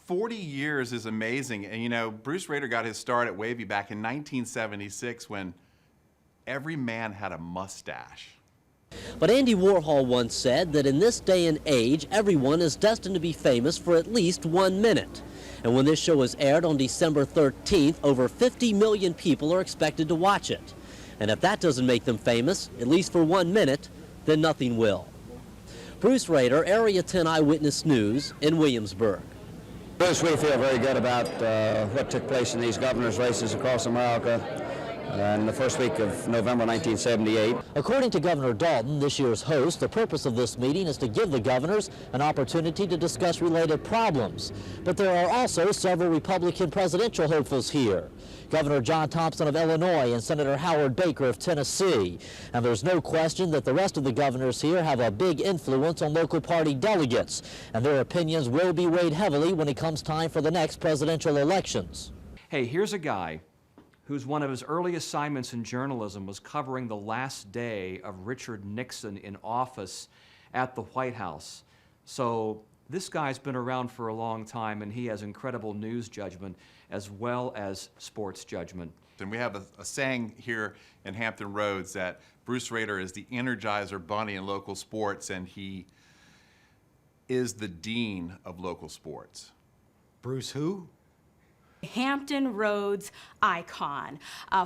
40 years is amazing. And you know, Bruce Rader got his start at Wavy back in 1976 when every man had a mustache. But Andy Warhol once said that in this day and age, everyone is destined to be famous for at least 1 minute. And when this show is aired on December 13th, over 50 million people are expected to watch it. And if that doesn't make them famous, at least for 1 minute, then nothing will. Bruce Rader, Area 10 Eyewitness News in Williamsburg. Bruce, we feel very good about what took place in these governor's races across America in the first week of November 1978. According to Governor Dalton, this year's host, the purpose of this meeting is to give the governors an opportunity to discuss related problems. But there are also several Republican presidential hopefuls here. Governor John Thompson of Illinois and Senator Howard Baker of Tennessee. And there's no question that the rest of the governors here have a big influence on local party delegates, and their opinions will be weighed heavily when it comes time for the next presidential elections. Hey, here's a guy whose one of his early assignments in journalism was covering the last day of Richard Nixon in office at the White House. So this guy's been around for a long time, and he has incredible news judgment as well as sports judgment. And we have a saying here in Hampton Roads that Bruce Rader is the Energizer Bunny in local sports, and he is the dean of local sports. Bruce who? Hampton Roads icon.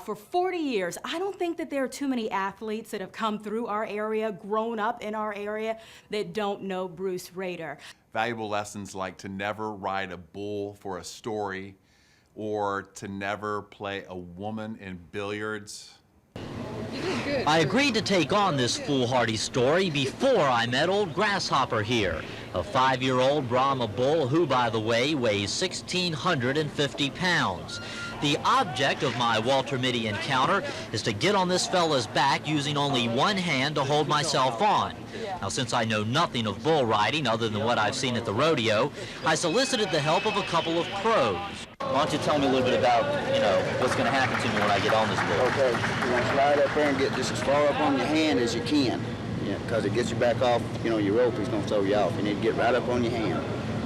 For 40 years, I don't think that there are too many athletes that have come through our area, grown up in our area, that don't know Bruce Rader. Valuable lessons like to never ride a bull for a story, or to never play a woman in billiards. I agreed to take on this foolhardy story before I met old Grasshopper here, a 5-year-old Brahma bull who, by the way, weighs 1,650 pounds. The object of my Walter Mitty encounter is to get on this fella's back using only one hand to hold myself on. Now, since I know nothing of bull riding other than what I've seen at the rodeo, I solicited the help of a couple of pros. Why don't you tell me a little bit about, what's going to happen to me when I get on this bull? Okay, you want to slide up there and get just as far up on your hand as you can. Yeah, because it gets you back off, your rope is going to throw you off. You need to get right up on your hand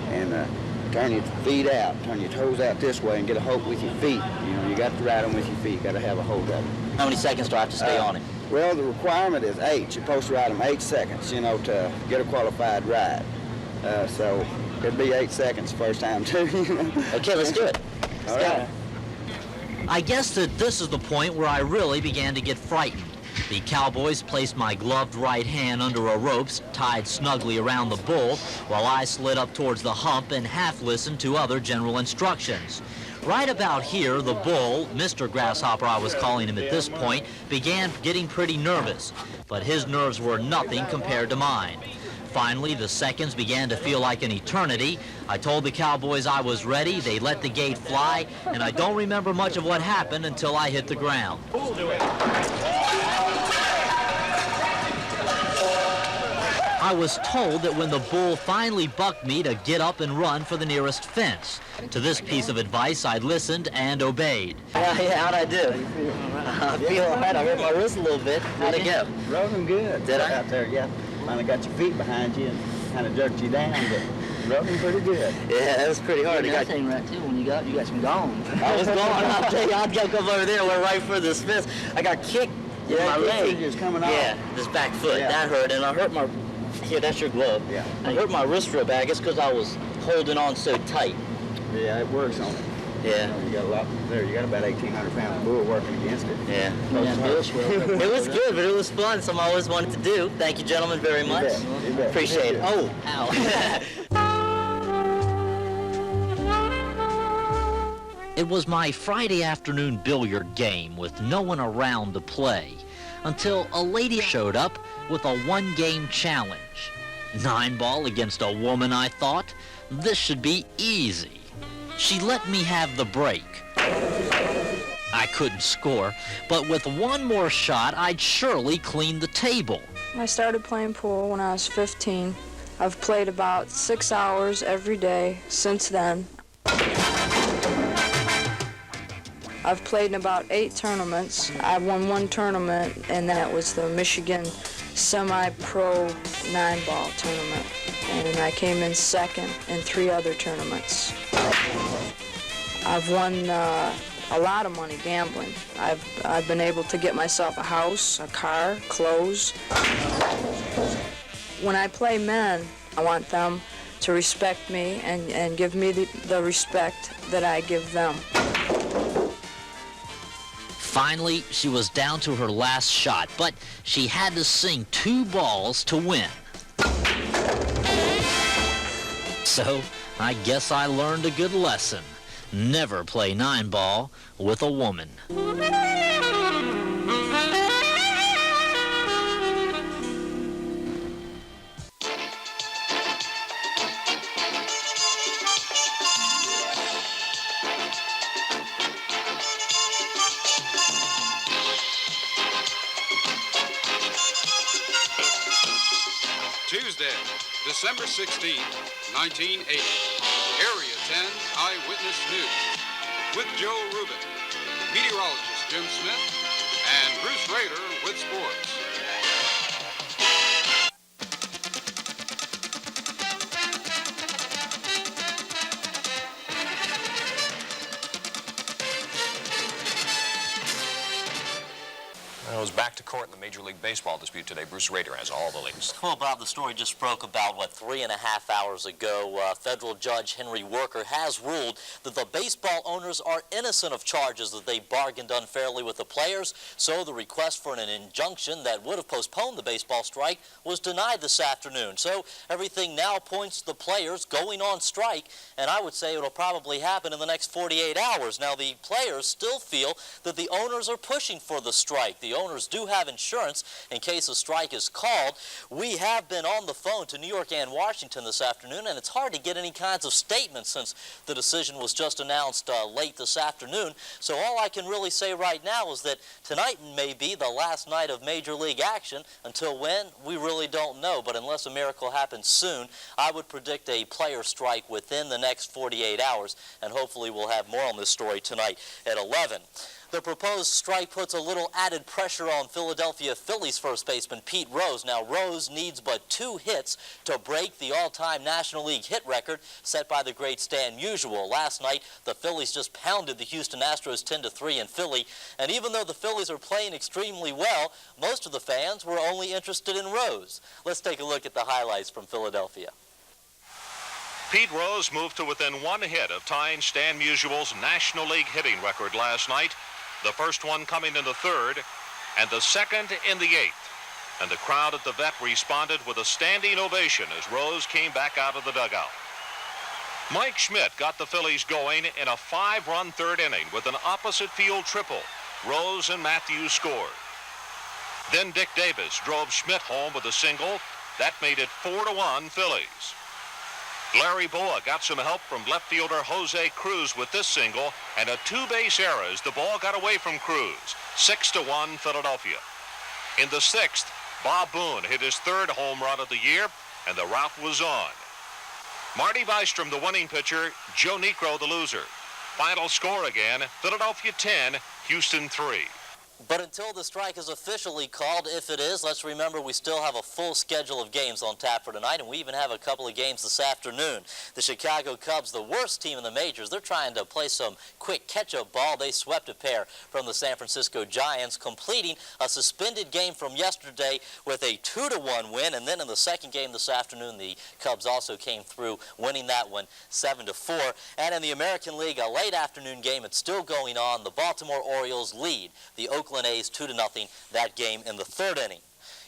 and turn your feet out, turn your toes out this way and get a hold with your feet. You got to ride them with your feet, got to have a hold of them. How many seconds do I have to stay on it? Well, the requirement is 8. You're supposed to ride them 8 seconds, to get a qualified ride. So it'd be 8 seconds the first time, too. Okay, let's do it. All right. I guess that this is the point where I really began to get frightened. The cowboys placed my gloved right hand under a rope tied snugly around the bull while I slid up towards the hump and half listened to other general instructions. Right about here, the bull, Mr. Grasshopper I was calling him at this point, began getting pretty nervous, but his nerves were nothing compared to mine. Finally, the seconds began to feel like an eternity. I told the cowboys I was ready, they let the gate fly, and I don't remember much of what happened until I hit the ground. I was told that when the bull finally bucked me to get up and run for the nearest fence. To this piece of advice, I listened and obeyed. Yeah, how'd I do? I feel all right. I hurt my wrist a little bit. How'd it go? Rolling good. Did I? Out there, yeah. Finally got your feet behind you and kind of jerked you down, but rolling pretty good. Yeah, that was pretty hard. You got thing right too. When you got some gone. I was going. I'll tell you, I'd come over there. We're right for this fence. I got kicked in my leg. Figure's coming off. Yeah, this back foot. Yeah. That hurt, and I hurt my. Here, that's your glove. Yeah. I hurt my wrist real bad. I guess because I was holding on so tight. Yeah, it works on it. Yeah. You got a lot there. You got about 1,800 pound bull working against it. Yeah. Yeah, It was good, but it was fun. Something I always wanted to do. Thank you, gentlemen, very much. You bet. Appreciate it. Oh, ow. It was my Friday afternoon billiard game with no one around to play until a lady showed up with a one-game challenge. 9-ball against a woman, I thought. This should be easy. She let me have the break. I couldn't score, but with one more shot, I'd surely clean the table. I started playing pool when I was 15. I've played about 6 hours every day since then. I've played in about 8 tournaments. I won 1 tournament, and that was the Michigan Semi-Pro 9-ball tournament. and I came in second in 3 other tournaments. I've won a lot of money gambling. I've been able to get myself a house, a car, clothes. When I play men, I want them to respect me and give me the respect that I give them. Finally, she was down to her last shot, but she had to sing 2 balls to win. So, I guess I learned a good lesson. Never play 9-ball with a woman. Tuesday, December 16, 1980. Area 10 Eyewitness News with Joe Rubin, meteorologist Jim Smith, and Bruce Rader with sports. It was back to court in the Major League Baseball dispute today. Bruce Rader has all the latest. Well, Bob, the story just broke about, 3.5 hours ago. Federal Judge Henry Worker has ruled that the baseball owners are innocent of charges that they bargained unfairly with the players. So the request for an injunction that would have postponed the baseball strike was denied this afternoon. So everything now points to the players going on strike, and I would say it'll probably happen in the next 48 hours. Now, the players still feel that the owners are pushing for the strike. The owners do have insurance in case a strike is called. We have been on the phone to New York and Washington this afternoon, and it's hard to get any kinds of statements since the decision was just announced late this afternoon. So all I can really say right now is that tonight may be the last night of Major League action. Until when, we really don't know. But unless a miracle happens soon, I would predict a player strike within the next 48 hours, and hopefully we'll have more on this story tonight at 11. The proposed strike puts a little added pressure on Philadelphia Phillies first baseman Pete Rose. Now, Rose needs but 2 hits to break the all-time National League hit record set by the great Stan Musial. Last night, the Phillies just pounded the Houston Astros 10-3 in Philly. And even though the Phillies are playing extremely well, most of the fans were only interested in Rose. Let's take a look at the highlights from Philadelphia. Pete Rose moved to within 1 hit of tying Stan Musial's National League hitting record last night. The first one coming in the 3rd, and the second in the 8th. And the crowd at the Vet responded with a standing ovation as Rose came back out of the dugout. Mike Schmidt got the Phillies going in a 5-run 3rd inning with an opposite field triple. Rose and Matthews scored. Then Dick Davis drove Schmidt home with a single. That made it 4-1 Phillies. Larry Boa got some help from left fielder Jose Cruz with this single, and a 2-base error as the ball got away from Cruz. 6-1 Philadelphia. In the 6th, Bob Boone hit his 3rd home run of the year, and the rout was on. Marty Bystrom, the winning pitcher, Joe Niekro, the loser. Final score again, Philadelphia 10, Houston 3. But until the strike is officially called, if it is, let's remember we still have a full schedule of games on tap for tonight, and we even have a couple of games this afternoon. The Chicago Cubs, the worst team in the majors, they're trying to play some quick catch-up ball. They swept a pair from the San Francisco Giants, completing a suspended game from yesterday with a 2-1 win. And then in the second game this afternoon, the Cubs also came through, winning that one 7-4. And in the American League, a late afternoon game, it's still going on. The Baltimore Orioles lead the Oakland A's 2-0 that game in the 3rd inning.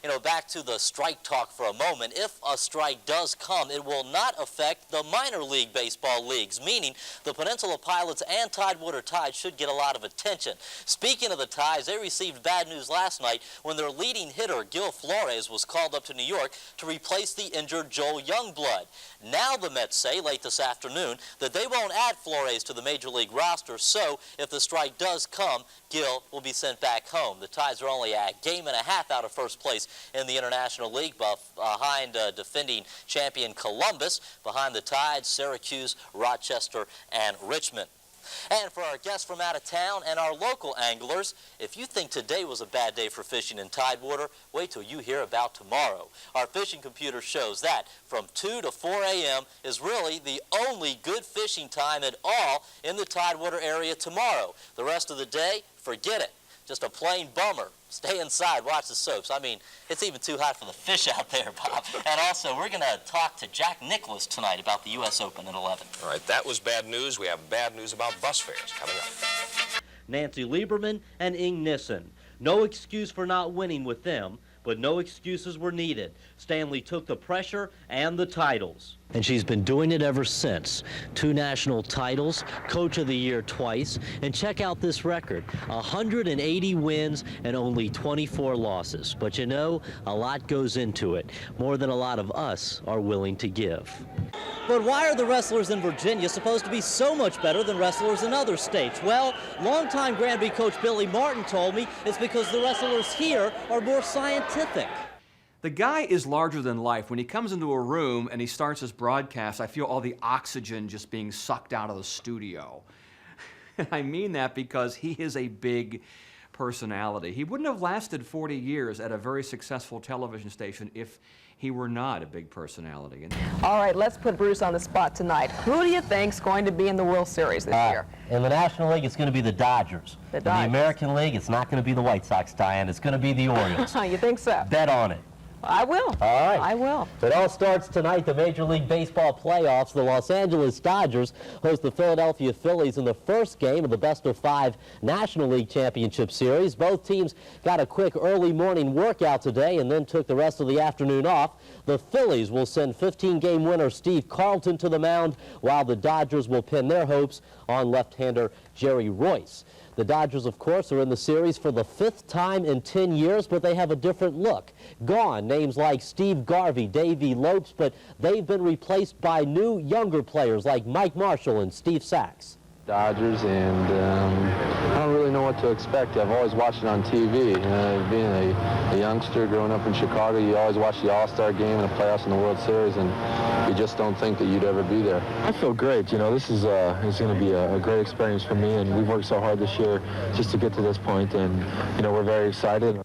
You know, back to the strike talk for a moment. If a strike does come, it will not affect the minor league baseball leagues, meaning the Peninsula Pilots and Tidewater Tide should get a lot of attention. Speaking of the Tides, they received bad news last night when their leading hitter, Gil Flores, was called up to New York to replace the injured Joel Youngblood. Now the Mets say late this afternoon that they won't add Flores to the Major League roster, so if the strike does come, Gil will be sent back home. The Tides are only a game and a half out of first place in the International League, behind defending champion Columbus, behind the Tides, Syracuse, Rochester, and Richmond. And for our guests from out of town and our local anglers, if you think today was a bad day for fishing in Tidewater, wait till you hear about tomorrow. Our fishing computer shows that from 2 to 4 a.m. is really the only good fishing time at all in the Tidewater area tomorrow. The rest of the day, forget it. Just a plain bummer. Stay inside, watch the soaps. I mean, it's even too hot for the fish out there, Bob. And also, we're going to talk to Jack Nicklaus tonight about the U.S. Open at 11. All right, that was bad news. We have bad news about bus fares coming up. Nancy Lieberman and Ing Nissen. No excuse for not winning with them, but no excuses were needed. Stanley took the pressure and the titles. And she's been doing it ever since. 2 national titles, Coach of the Year twice, and check out this record, 180 wins and only 24 losses. But you know, a lot goes into it, more than a lot of us are willing to give. But why are the wrestlers in Virginia supposed to be so much better than wrestlers in other states? Well, longtime Granby coach Billy Martin told me it's because the wrestlers here are more scientific. The guy is larger than life. When he comes into a room and he starts his broadcast, I feel all the oxygen just being sucked out of the studio. I mean that because he is a big personality. He wouldn't have lasted 40 years at a very successful television station if he were not a big personality. All right, let's put Bruce on the spot tonight. Who do you think's going to be in the World Series this year? In the National League, it's going to be the Dodgers. The Dodgers. In the American League, it's not going to be the White Sox, Diane. It's going to be the Orioles. You think so? Bet on it. I will. All right. I will. It all starts tonight, the Major League Baseball playoffs. The Los Angeles Dodgers host the Philadelphia Phillies in the first game of the best-of-5 National League Championship Series. Both teams got a quick early morning workout today and then took the rest of the afternoon off. The Phillies will send 15-game winner Steve Carlton to the mound, while the Dodgers will pin their hopes on left-hander Jerry Royce. The Dodgers, of course, are in the series for the 5th time in 10 years, but they have a different look. Gone, names like Steve Garvey, Davey Lopes, but they've been replaced by new, younger players like Mike Marshall and Steve Sachs. Dodgers, and I don't really know what to expect. I've always watched it on TV. Being a youngster growing up in Chicago, you always watch the All-Star game and the playoffs in the World Series, and you just don't think that you'd ever be there. I feel great. You know, this is going to be a great experience for me, and we've worked so hard this year just to get to this point, and you know, we're very excited.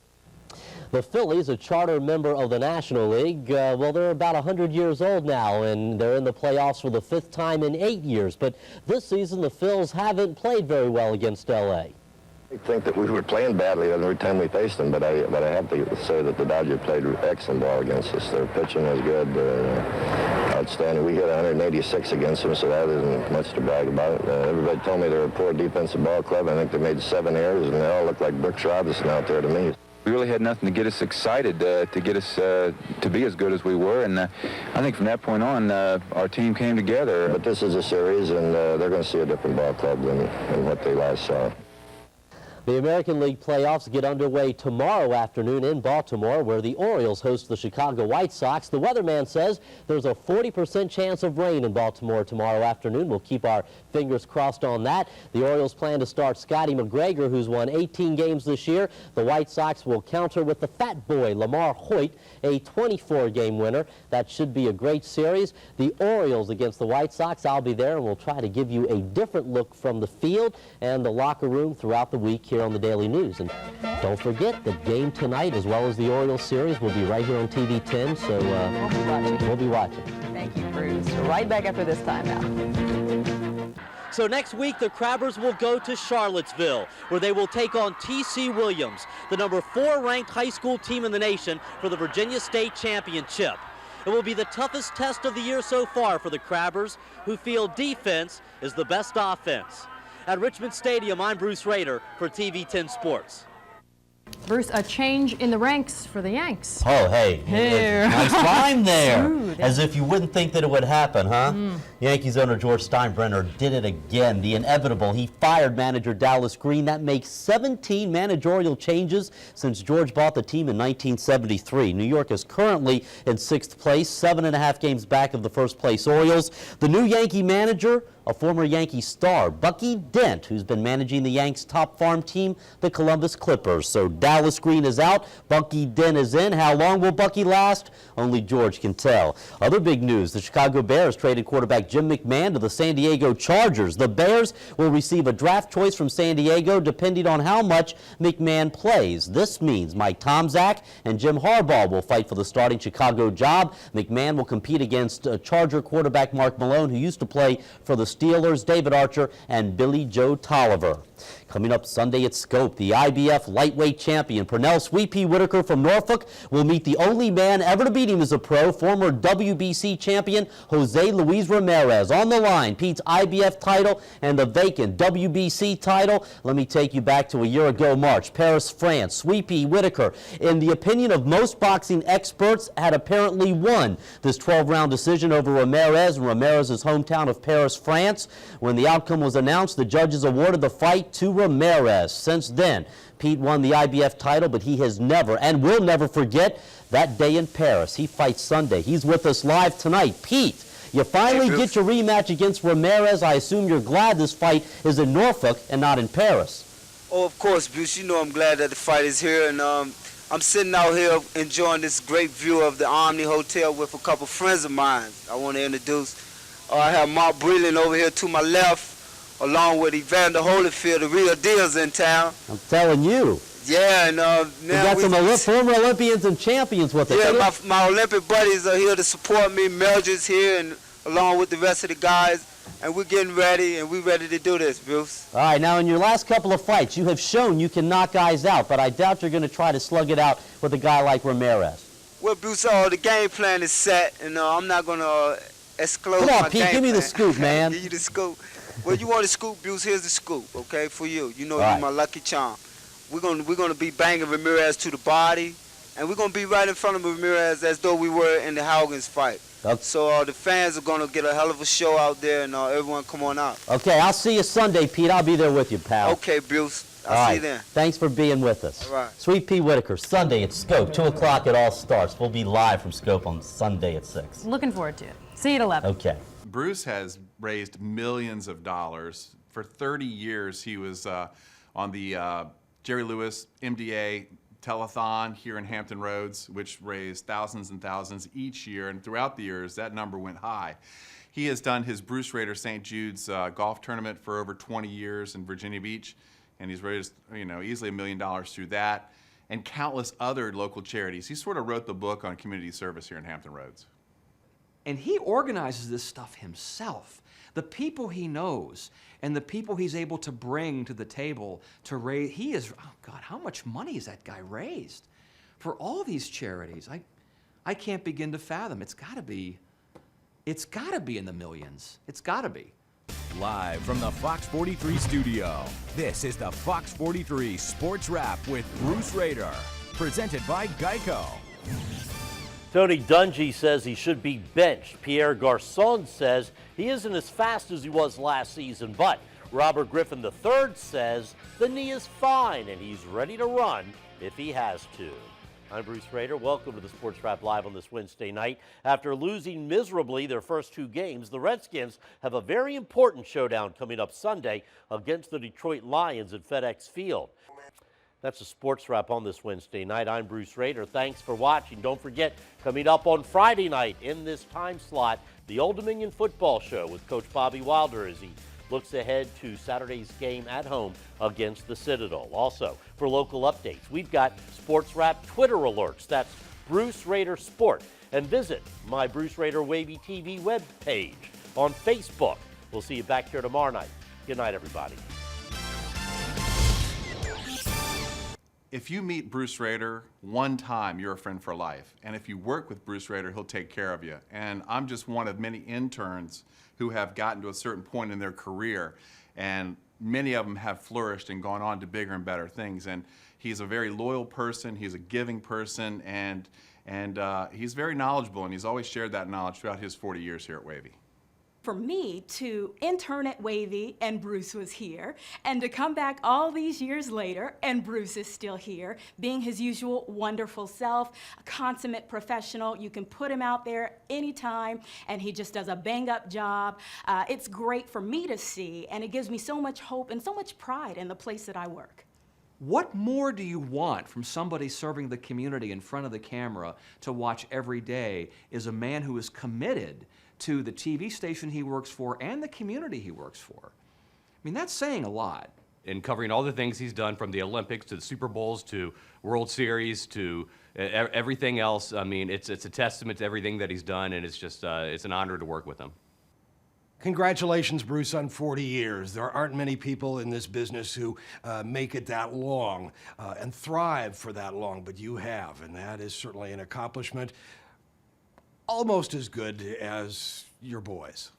The Phillies, a charter member of the National League, well, they're about 100 years old now, and they're in the playoffs for the 5th time in 8 years. But this season, the Phils haven't played very well against L.A. I think that we were playing badly every time we faced them, but I have to say that the Dodgers played excellent ball against us. Their pitching was good, outstanding. We hit 186 against them, so that isn't much to brag about. Everybody told me they're a poor defensive ball club. I think they made 7 errors, and they all look like Brooks Robinson out there to me. We really had nothing to get us excited, to get us to be as good as we were, and I think from that point on, our team came together. But this is a series, and they're going to see a different ball club than what they last saw. The American League playoffs get underway tomorrow afternoon in Baltimore, where the Orioles host the Chicago White Sox. The weatherman says there's a 40% chance of rain in Baltimore tomorrow afternoon. We'll keep our fingers crossed on that. The Orioles plan to start Scotty McGregor, who's won 18 games this year. The White Sox will counter with the fat boy, Lamar Hoyt, a 24-game winner. That should be a great series. The Orioles against the White Sox, I'll be there, and we'll try to give you a different look from the field and the locker room throughout the week here on the Daily News. And don't forget, the game tonight, as well as the Orioles series, will be right here on TV 10, so we'll be watching. Thank you, Bruce. Right back after this time now. So next week, the Crabbers will go to Charlottesville, where they will take on T.C. Williams, the number 4 ranked high school team in the nation, for the Virginia State Championship. It will be the toughest test of the year so far for the Crabbers, who feel defense is the best offense. At Richmond Stadium, I'm Bruce Rader for TV 10 Sports. Bruce, a change in the ranks for the Yanks. Oh, hey. Nice line there. Dude. As if you wouldn't think that it would happen, huh? Yankees owner George Steinbrenner did it again. The inevitable. He fired manager Dallas Green. That makes 17 managerial changes since George bought the team in 1973. New York is currently in 6th place, 7.5 games back of the first-place Orioles. The new Yankee manager a former Yankee star, Bucky Dent, who's been managing the Yanks' top farm team, the Columbus Clippers. So Dallas Green is out, Bucky Dent is in. How long will Bucky last? Only George can tell. Other big news, the Chicago Bears traded quarterback Jim McMahon to the San Diego Chargers. The Bears will receive a draft choice from San Diego depending on how much McMahon plays. This means Mike Tomczak and Jim Harbaugh will fight for the starting Chicago job. McMahon will compete against Charger quarterback Mark Malone, who used to play for the Steelers, David Archer, and Billy Joe Tolliver. Coming up Sunday at Scope, the IBF lightweight champion Pernell Sweet Whitaker from Norfolk will meet the only man ever to beat him as a pro, former WBC champion Jose Luis Ramirez. On the line, Pete's IBF title and the vacant WBC title. Let me take you back to a year ago March, Paris, France. Sweet Whitaker, in the opinion of most boxing experts, had apparently won this 12-round decision over Ramirez in Ramirez's hometown of Paris, France. When the outcome was announced, the judges awarded the fight to Ramirez. Since then, Pete won the IBF title, but he has never and will never forget that day in Paris. He fights Sunday. He's with us live tonight. Pete, you finally get your rematch against Ramirez. I assume you're glad this fight is in Norfolk and not in Paris. Oh, of course, Bruce. You know I'm glad that the fight is here, and I'm sitting out here enjoying this great view of the Omni Hotel with a couple friends of mine I want to introduce. I have Mark Breland over here to my left, along with Evander Holyfield, the real deal's in town. I'm telling you. Yeah, and now we got some former Olympians and champions with us. Yeah, my Olympic buddies are here to support me. Mildred's here, and along with the rest of the guys, and we're getting ready, and we're ready to do this, Bruce. All right, now in your last couple of fights, you have shown you can knock guys out, but I doubt you're going to try to slug it out with a guy like Ramirez. Well, Bruce, the game plan is set, and I'm not going to exclude Come on, my Pete, game give me the plan. scoop, man. Give you the scoop. Well, you want the scoop, Bruce? Here's the scoop, okay, for you. You know All you're right. my lucky charm. We're gonna be banging Ramirez to the body, and we're gonna be right in front of Ramirez as though we were in the Haugens fight. Okay. So the fans are gonna get a hell of a show out there, and everyone come on out. Okay, I'll see you Sunday, Pete. I'll be there with you, pal. Okay, Bruce. All I'll see right. you then. Thanks for being with us. All right. Sweet Pea Whitaker, Sunday at Scope, 2 o'clock it all starts. We'll be live from Scope on Sunday at 6. Looking forward to it. See you at 11. Okay. Bruce has raised millions of dollars. For 30 years, he was on the Jerry Lewis MDA telethon here in Hampton Roads, which raised thousands and thousands each year, and throughout the years, that number went high. He has done his Bruce Rader St. Jude's golf tournament for over 20 years in Virginia Beach, and he's raised, easily $1 million through that, and countless other local charities. He sort of wrote the book on community service here in Hampton Roads. And he organizes this stuff himself. The people he knows and the people he's able to bring to the table to raise, oh God, how much money has that guy raised for all these charities? I can't begin to fathom. It's gotta be in the millions. It's gotta be. Live from the Fox 43 studio, this is the Fox 43 Sports Wrap with Bruce Rader, presented by Geico. Tony Dungy says he should be benched. Pierre Garçon says he isn't as fast as he was last season, but Robert Griffin III says the knee is fine and he's ready to run if he has to. I'm Bruce Rader. Welcome to the Sports Wrap Live on this Wednesday night. After losing miserably their first 2 games, the Redskins have a very important showdown coming up Sunday against the Detroit Lions at FedEx Field. That's a Sports Wrap on this Wednesday night. I'm Bruce Rader. Thanks for watching. Don't forget, coming up on Friday night in this time slot, the Old Dominion Football Show with Coach Bobby Wilder as he looks ahead to Saturday's game at home against the Citadel. Also, for local updates, we've got Sports Wrap Twitter alerts. That's Bruce Rader Sport. And visit my Bruce Rader Wavy TV webpage on Facebook. We'll see you back here tomorrow night. Good night, everybody. If you meet Bruce Rader one time, you're a friend for life. And if you work with Bruce Rader, he'll take care of you. And I'm just one of many interns who have gotten to a certain point in their career. And many of them have flourished and gone on to bigger and better things. And he's a very loyal person, he's a giving person, and he's very knowledgeable, and he's always shared that knowledge throughout his 40 years here at Wavy. for me to intern at Wavy and Bruce was here, and to come back all these years later and Bruce is still here, being his usual wonderful self, a consummate professional. You can put him out there anytime and he just does a bang-up job. It's great for me to see, and it gives me so much hope and so much pride in the place that I work. What more do you want from somebody serving the community in front of the camera to watch every day is a man who is committed to the TV station he works for and the community he works for. I mean, that's saying a lot. In covering all the things he's done, from the Olympics to the Super Bowls to World Series to everything else, I mean, it's a testament to everything that he's done, and it's just it's an honor to work with him. Congratulations, Bruce, on 40 years. There aren't many people in this business who make it that long and thrive for that long, but you have, and that is certainly an accomplishment almost as good as your boys.